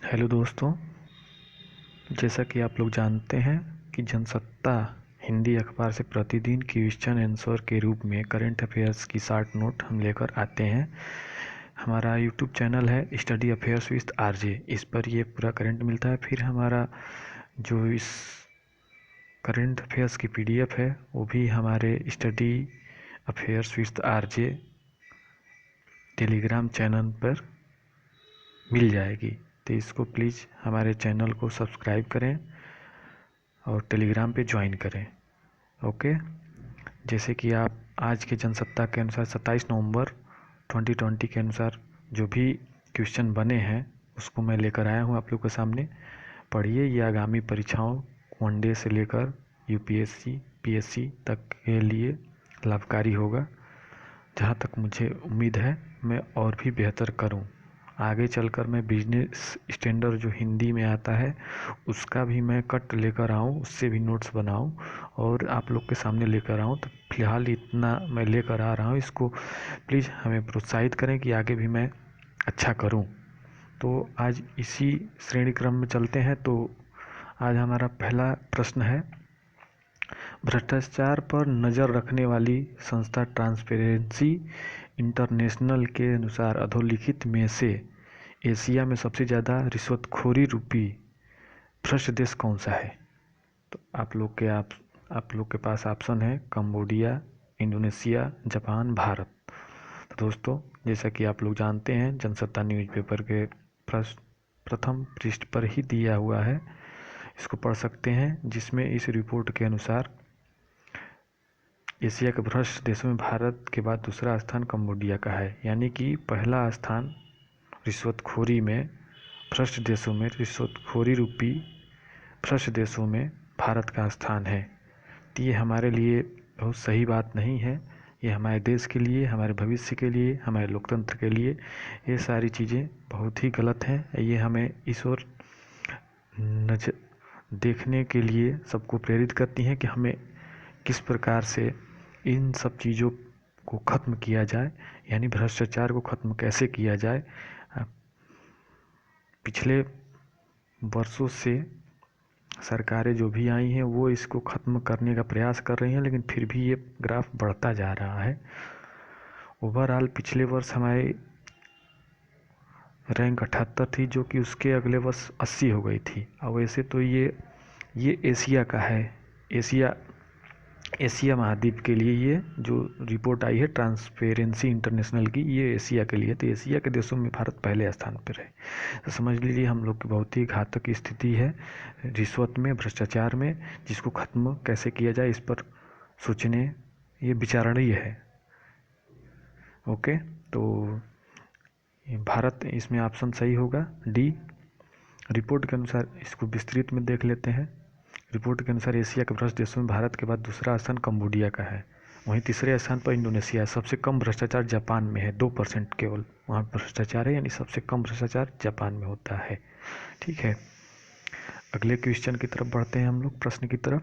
Hello दोस्तों, जैसा कि आप लोग जानते हैं कि जनसत्ता हिंदी अखबार से प्रतिदिन क्वेश्चन आंसर के रूप में करंट अफेयर्स की शॉर्ट नोट हम लेकर आते हैं। हमारा यूट्यूब चैनल है स्टडी अफेयर्स विद आरजे, इस पर ये पूरा करंट मिलता है। फिर हमारा जो इस करंट अफेयर्स की पीडीएफ है वो भी हमारे study affairs with RJ Telegram channel पर मिल जाएगी। तो इसको प्लीज़ हमारे चैनल को सब्सक्राइब करें और टेलीग्राम पे ज्वाइन करें। ओके, जैसे कि आप आज के जनसत्ता के अनुसार 27 नवंबर 2020 के अनुसार जो भी क्वेश्चन बने हैं उसको मैं लेकर आया हूँ आप लोग के सामने। पढ़िए, ये आगामी परीक्षाओं वनडे से लेकर यूपीएससी पीएससी तक के लिए लाभकारी होगा। जहाँ तक मुझे उम्मीद है मैं और भी बेहतर करूँ। आगे चलकर मैं बिजनेस स्टैंडर्ड जो हिंदी में आता है उसका भी मैं कट लेकर आऊँ, उससे भी नोट्स बनाऊँ और आप लोग के सामने लेकर आऊँ। तो फिलहाल इतना मैं लेकर आ रहा हूँ, इसको प्लीज़ हमें प्रोत्साहित करें कि आगे भी मैं अच्छा करूँ। तो आज इसी श्रेणी क्रम में चलते हैं। तो आज हमारा पहला प्रश्न है, भ्रष्टाचार पर नज़र रखने वाली संस्था ट्रांसपेरेंसी इंटरनेशनल के अनुसार अधोलिखित में से एशिया में सबसे ज़्यादा रिश्वतखोरी रूपी भ्रष्ट देश कौन सा है? तो आप लोग के पास ऑप्शन है कंबोडिया, इंडोनेशिया, जापान, भारत। तो दोस्तों, जैसा कि आप लोग जानते हैं जनसत्ता न्यूज़पेपर के प्रथम पृष्ठ पर ही दिया हुआ है, इसको पढ़ सकते हैं, जिसमें इस रिपोर्ट के अनुसार एशिया के भ्रष्ट देशों में भारत के बाद दूसरा स्थान कंबोडिया का है। यानी कि पहला स्थान रिश्वतखोरी में, भ्रष्ट देशों में, रिश्वतखोरी रूपी भ्रष्ट देशों में भारत का स्थान है। तो ये हमारे लिए बहुत सही बात नहीं है। ये हमारे देश के लिए, हमारे भविष्य के लिए, हमारे लोकतंत्र के लिए ये सारी चीज़ें बहुत ही गलत हैं। ये हमें इस ओर नजर देखने के लिए सबको प्रेरित करती हैं कि हमें किस प्रकार से इन सब चीज़ों को ख़त्म किया जाए, यानी भ्रष्टाचार को ख़त्म कैसे किया जाए। पिछले वर्षों से सरकारें जो भी आई हैं वो इसको ख़त्म करने का प्रयास कर रही हैं, लेकिन फिर भी ये ग्राफ बढ़ता जा रहा है। ओवरऑल पिछले वर्ष हमारे रैंक 78 थी, जो कि उसके अगले वर्ष 80 हो गई थी। और वैसे तो ये एशिया का है, एशिया महाद्वीप के लिए ये जो रिपोर्ट आई है ट्रांसपेरेंसी इंटरनेशनल की, ये एशिया के लिए। तो एशिया के देशों में भारत पहले स्थान पर है। तो समझ लीजिए हम लोग की बहुत ही घातक स्थिति है रिश्वत में, भ्रष्टाचार में, जिसको ख़त्म कैसे किया जाए इस पर सोचने, ये विचारणीय है। ओके, तो भारत इसमें ऑप्शन सही होगा डी। रिपोर्ट के अनुसार इसको विस्तृत में देख लेते हैं। रिपोर्ट के अनुसार एशिया के भ्रष्ट देशों में भारत के बाद दूसरा स्थान कंबोडिया का है। वहीं तीसरे स्थान पर इंडोनेशिया है। सबसे कम भ्रष्टाचार जापान में है, 2% केवल वहाँ भ्रष्टाचार है, यानी सबसे कम भ्रष्टाचार जापान में होता है। ठीक है, अगले क्वेश्चन की तरफ बढ़ते हैं हम लोग, प्रश्न की तरफ।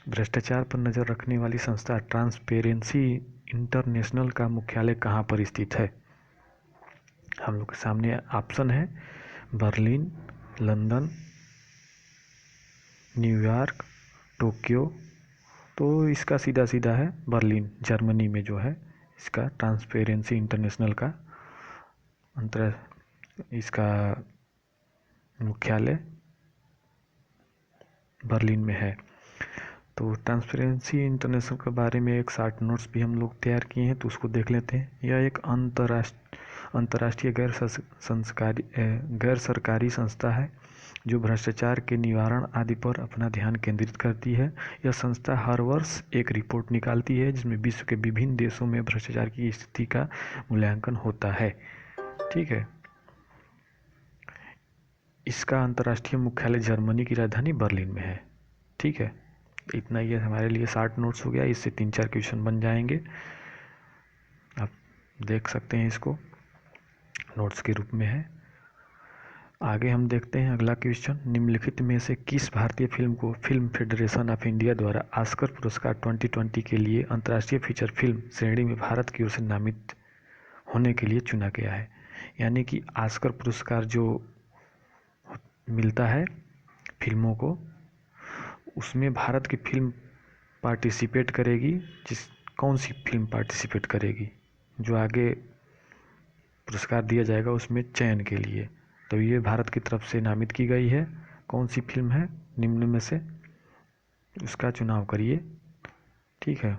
भ्रष्टाचार पर नज़र रखने वाली संस्था ट्रांसपेरेंसी इंटरनेशनल का मुख्यालय कहाँ पर स्थित है? हम लोग के सामने ऑप्शन है बर्लिन, लंदन, न्यूयॉर्क, टोक्यो। तो इसका सीधा सीधा है बर्लिन, जर्मनी में जो है इसका ट्रांसपेरेंसी इंटरनेशनल का इसका मुख्यालय बर्लिन में है। तो ट्रांसपेरेंसी इंटरनेशनल के बारे में एक शॉर्ट नोट्स भी हम लोग तैयार किए हैं, तो उसको देख लेते हैं। यह एक अंतर्राष्ट्रीय गैर सरकारी संस्था है जो भ्रष्टाचार के निवारण आदि पर अपना ध्यान केंद्रित करती है। यह संस्था हर वर्ष एक रिपोर्ट निकालती है जिसमें विश्व के विभिन्न देशों में भ्रष्टाचार की स्थिति का मूल्यांकन होता है। ठीक है, इसका अंतर्राष्ट्रीय मुख्यालय जर्मनी की राजधानी बर्लिन में है। ठीक है, इतना ही हमारे लिए शॉर्ट नोट्स हो गया। इससे 3-4 क्वेश्चन बन जाएंगे, आप देख सकते हैं, इसको नोट्स के रूप में है। आगे हम देखते हैं अगला क्वेश्चन। निम्नलिखित में से किस भारतीय फिल्म को फिल्म फेडरेशन ऑफ इंडिया द्वारा ऑस्कर पुरस्कार 2020 के लिए अंतर्राष्ट्रीय फीचर फिल्म श्रेणी में भारत की ओर से नामित होने के लिए चुना गया है? यानी कि ऑस्कर पुरस्कार जो मिलता है फिल्मों को, उसमें भारत की फिल्म पार्टिसिपेट करेगी। कौन सी फिल्म पार्टिसिपेट करेगी, जो आगे पुरस्कार दिया जाएगा उसमें चयन के लिए, तो ये भारत की तरफ से नामित की गई है। कौन सी फिल्म है निम्न में से, उसका चुनाव करिए। ठीक है,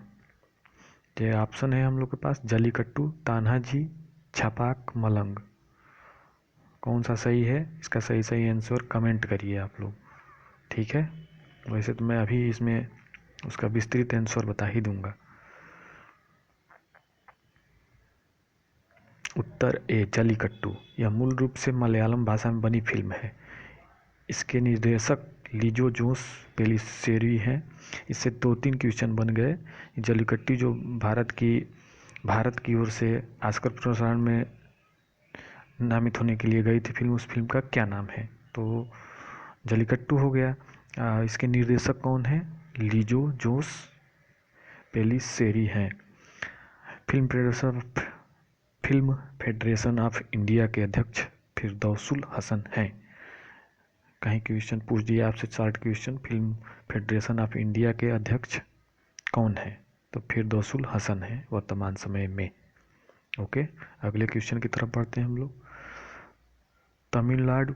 ये ऑप्शन है हम लोग के पास जलीकट्टू, तान्हाजी, छपाक, मलंग। कौन सा सही है, इसका सही आंसर कमेंट करिए आप लोग। ठीक है, वैसे तो मैं अभी इसमें उसका विस्तृत आंसर बता ही दूंगा। उत्तर ए जलीकट्टू। यह मूल रूप से मलयालम भाषा में बनी फिल्म है। इसके निर्देशक लिजो जोस पेलिसेरी हैं। इससे 2-3 क्वेश्चन बन गए। जलीकट्टू जो भारत की ओर से ऑस्कर पुरस्कार में नामित होने के लिए गई थी फिल्म, उस फिल्म का क्या नाम है, तो जलीकट्टू हो गया। इसके निर्देशक कौन है, लिजो जोस पेलिसेरी हैं। फिल्म फेडरेशन ऑफ इंडिया के अध्यक्ष फिरदौसुल हसन हैं। कहीं क्वेश्चन पूछ दिया आपसे, short question, film federation of India के अध्यक्ष कौन है, तो फिरदौसुल हसन है वर्तमान समय में। ओके, अगले क्वेश्चन की तरफ बढ़ते हैं हम लोग। तमिलनाडु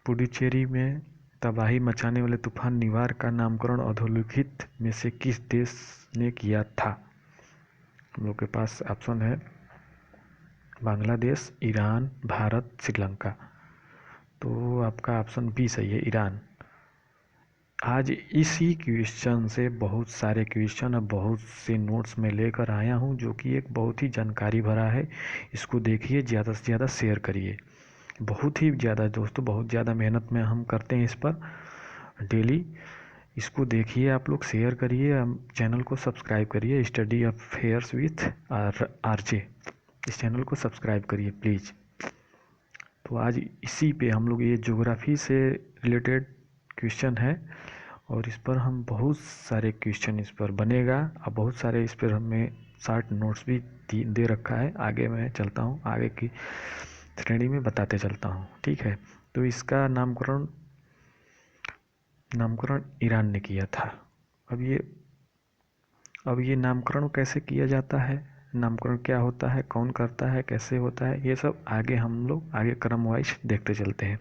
पुडुचेरी में तबाही मचाने वाले तूफान निवार का नामकरण अधोलिखित में से किस देश ने किया था। हम लोग के पास ऑप्शन है बांग्लादेश, ईरान, भारत, श्रीलंका। तो आपका ऑप्शन बी सही है, ईरान। आज इसी क्वेश्चन से बहुत सारे क्वेश्चन और बहुत से नोट्स में लेकर आया हूँ, जो कि एक बहुत ही जानकारी भरा है। इसको देखिए, ज़्यादा से ज़्यादा शेयर करिए। बहुत ही ज़्यादा दोस्तों, बहुत ज़्यादा मेहनत में हम करते हैं इस पर डेली। इसको देखिए आप लोग, शेयर करिए, चैनल को सब्सक्राइब करिए। स्टडी अफेयर्स विथ आरजे, इस चैनल को सब्सक्राइब करिए प्लीज़। तो आज इसी पे हम लोग, ये ज्योग्राफी से रिलेटेड क्वेश्चन है और इस पर हम बहुत सारे क्वेश्चन इस पर बनेगा और बहुत सारे इस पर हमें शॉर्ट नोट्स भी दे रखा है। आगे मैं चलता हूँ, आगे की श्रेणी में बताते चलता हूँ। ठीक है, तो इसका नामकरण ईरान ने किया था। अब ये नामकरण कैसे किया जाता है, नामकरण क्या होता है, कौन करता है, कैसे होता है, ये सब आगे हम लोग आगे क्रम वाइज देखते चलते हैं।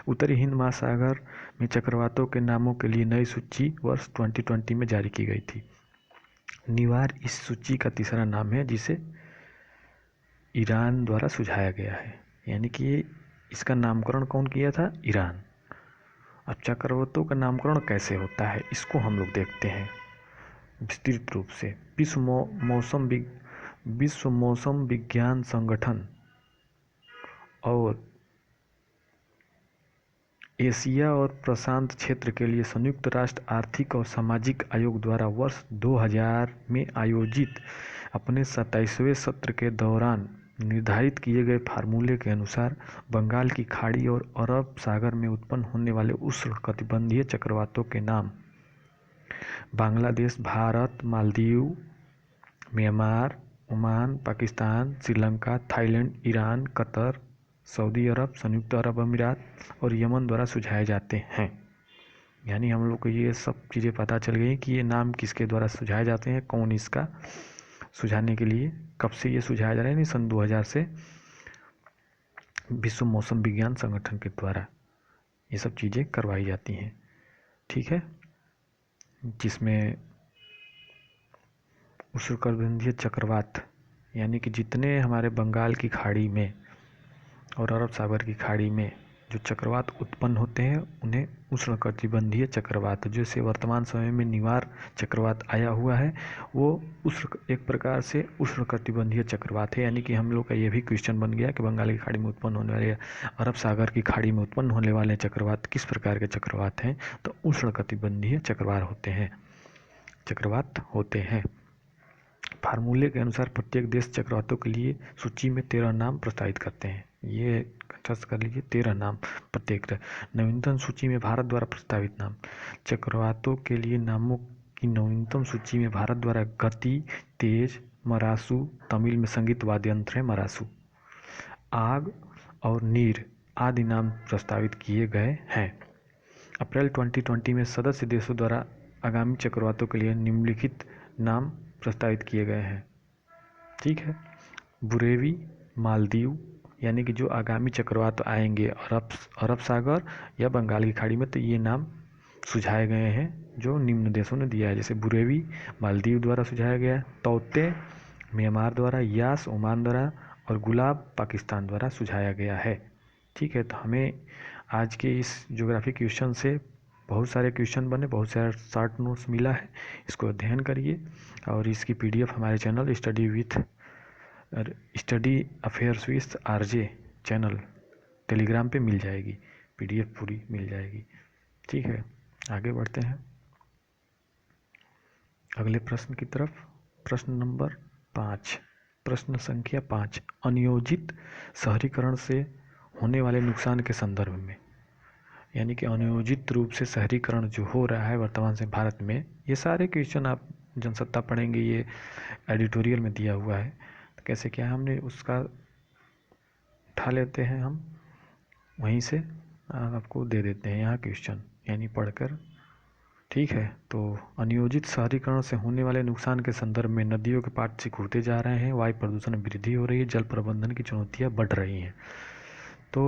उत्तरी हिंद महासागर में चक्रवातों के नामों के लिए नई सूची वर्ष 2020 में जारी की गई थी। निवार इस सूची का तीसरा नाम है, जिसे ईरान द्वारा सुझाया गया है। यानी कि इसका नामकरण कौन किया था, ईरान। अब चक्रवातों का नामकरण कैसे होता है, इसको हम लोग देखते हैं विस्तृत रूप से। विश्व मौसम विज्ञान संगठन और एशिया और प्रशांत क्षेत्र के लिए संयुक्त राष्ट्र आर्थिक और सामाजिक आयोग द्वारा वर्ष 2000 में आयोजित अपने 27वें सत्र के दौरान निर्धारित किए गए फार्मूले के अनुसार बंगाल की खाड़ी और अरब सागर में उत्पन्न होने वाले उष्णकटिबंधीय चक्रवातों के नाम Bangladesh, Bharat, Maldives, Myanmar, Oman, Pakistan, Sri Lanka, Thailand, Iran, Qatar, Saudi Arab, संयुक्त अरब अमीरात और यमन द्वारा सुझाए जाते हैं। यानी हम लोग को ये सब चीज़ें पता चल गई कि ये नाम किसके द्वारा सुझाए जाते हैं, कौन इसका सुझाने के लिए, कब से ये सुझाया जा रहा है, नहीं सन 2000 से विश्व मौसम विज्ञान संगठन के द्वारा ये सब चीज़ें करवाई जाती हैं। ठीक है, जिसमें उष्णकटिबंधीय चक्रवात यानी कि जितने हमारे बंगाल की खाड़ी में और अरब सागर की खाड़ी में जो चक्रवात उत्पन्न होते हैं, उन्हें उष्णकटिबंधीय चक्रवात, जैसे वर्तमान समय में निवार चक्रवात आया हुआ है, वो एक प्रकार से उष्णकटिबंधीय चक्रवात है। यानी कि हम लोग का ये भी क्वेश्चन बन गया कि बंगाल की खाड़ी में उत्पन्न होने वाले, अरब सागर की खाड़ी में उत्पन्न होने वाले चक्रवात किस प्रकार के चक्रवात हैं, तो उष्णकटिबंधीय चक्रवात होते हैं। फार्मूले के अनुसार प्रत्येक देश चक्रवातों के लिए सूची में 13 नाम प्रस्तावित करते हैं। ये कंठस्थ कर लीजिए, 13 नाम प्रत्येक। नवीनतम सूची में भारत द्वारा प्रस्तावित नाम। चक्रवातों के लिए नामों की नवीनतम सूची में भारत द्वारा गति, तेज, मरासू, तमिल में संगीत वाद्य यंत्र है मरासू, आग और नीर। आदि नाम प्रस्तावित किए गए हैं। अप्रैल 2020 में सदस्य देशों द्वारा आगामी चक्रवातों के लिए निम्नलिखित नाम प्रस्तावित किए गए हैं। ठीक है, बुरेवी, मालदीव, यानी कि जो आगामी चक्रवात आएंगे अरब सागर या बंगाल की खाड़ी में, तो ये नाम सुझाए गए हैं जो निम्न देशों ने दिया है। जैसे बुरेवी मालदीव द्वारा सुझाया गया, तौते म्यांमार द्वारा, यास ओमान द्वारा और गुलाब पाकिस्तान द्वारा सुझाया गया है। ठीक है, तो हमें आज के इस ज्योग्राफी क्वेश्चन से बहुत सारे क्वेश्चन बने, बहुत सारे शॉर्ट नोट्स मिला है। इसको अध्ययन करिए और इसकी PDF हमारे channel study affairs with RJ channel Telegram पे मिल जाएगी, PDF पूरी मिल जाएगी। ठीक है, आगे बढ़ते हैं अगले प्रश्न की तरफ। प्रश्न नंबर 5, प्रश्न संख्या 5, अनियोजित शहरीकरण से होने वाले नुकसान के संदर्भ में, यानी कि अनियोजित रूप से शहरीकरण जो हो रहा है वर्तमान से भारत में, ये सारे क्वेश्चन आप जनसत्ता पढ़ेंगे, ये एडिटोरियल में दिया हुआ है। तो कैसे क्या हमने उसका उठा लेते हैं, हम वहीं से आपको दे देते हैं यहाँ क्वेश्चन, यानी पढ़कर। ठीक है, तो अनियोजित शहरीकरण से होने वाले नुकसान के संदर्भ में नदियों के पाट सिकुड़ते जा रहे हैं, वायु प्रदूषण में वृद्धि हो रही है, जल प्रबंधन की चुनौतियाँ बढ़ रही हैं। तो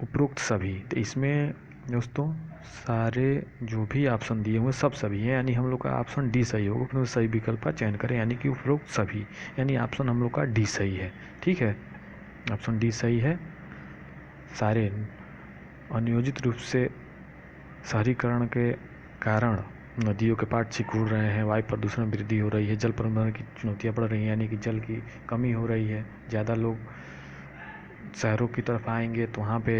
उपरोक्त सभी, तो इसमें दोस्तों सारे जो भी ऑप्शन दिए हुए सब सभी हैं, यानी हम लोग का ऑप्शन डी सही होगा। तो सही विकल्प का चयन करें, यानी कि उपरोक्त सभी, यानी ऑप्शन हम लोग का डी सही है। ठीक है, ऑप्शन डी सही है। सारे अनियोजित रूप से शहरीकरण के कारण नदियों के पाट सिकुड़ रहे हैं, वायु प्रदूषण में वृद्धि हो रही है, जल प्रबंधन की चुनौतियाँ बढ़ रही हैं, यानी कि जल की कमी हो रही है। ज़्यादा लोग शहरों की तरफ आएंगे तो वहाँ पे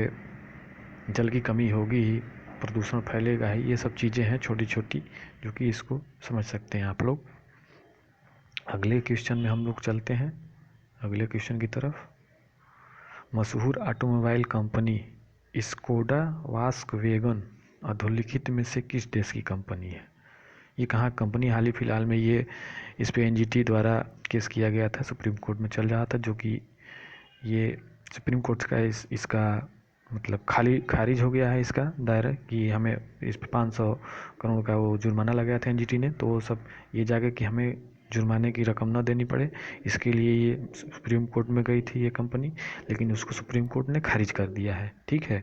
जल की कमी होगी ही, प्रदूषण फैलेगा ही। ये सब चीज़ें हैं छोटी छोटी जो कि इसको समझ सकते हैं आप लोग। अगले क्वेश्चन में हम लोग चलते हैं, अगले क्वेश्चन की तरफ। मशहूर ऑटोमोबाइल कंपनी स्कोडा वॉक्सवैगन अधोलिखित में से किस देश की कंपनी है? ये कहाँ कंपनी? हाल ही फिलहाल में ये इस पे NGT द्वारा केस किया गया था, सुप्रीम कोर्ट में चल रहा था, जो कि ये सुप्रीम कोर्ट का इसका मतलब खारिज हो गया है इसका दायरा, कि हमें इस पर 500 करोड़ का वो जुर्माना लगाया था NGT ने। तो वो सब ये जाके कि हमें जुर्माने की रकम ना देनी पड़े, इसके लिए ये सुप्रीम कोर्ट में गई थी ये कंपनी, लेकिन उसको सुप्रीम कोर्ट ने खारिज कर दिया है। ठीक है,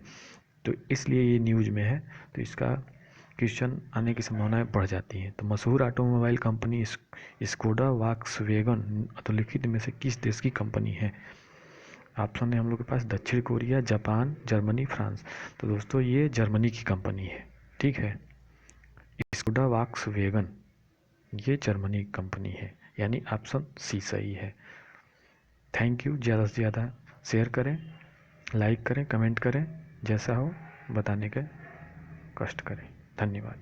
तो इसलिए ये न्यूज़ में है, तो इसका क्वेश्चन आने की संभावनाएं बढ़ जाती हैं। तो मशहूर ऑटोमोबाइल कंपनी स्कोडा वॉक्सवैगन अधोलिखित में से किस देश की कंपनी है? ऑप्शन है हम लोग के पास दक्षिण कोरिया, जापान, जर्मनी, फ्रांस। तो दोस्तों ये जर्मनी की कंपनी है। ठीक है, स्कोडा वॉक्सवैगन ये जर्मनी की कंपनी है, यानी ऑप्शन सी सही है। Thank you. ज़्यादा से ज़्यादा शेयर करें, लाइक करें, कमेंट करें, जैसा हो बताने का कष्ट करें। धन्यवाद।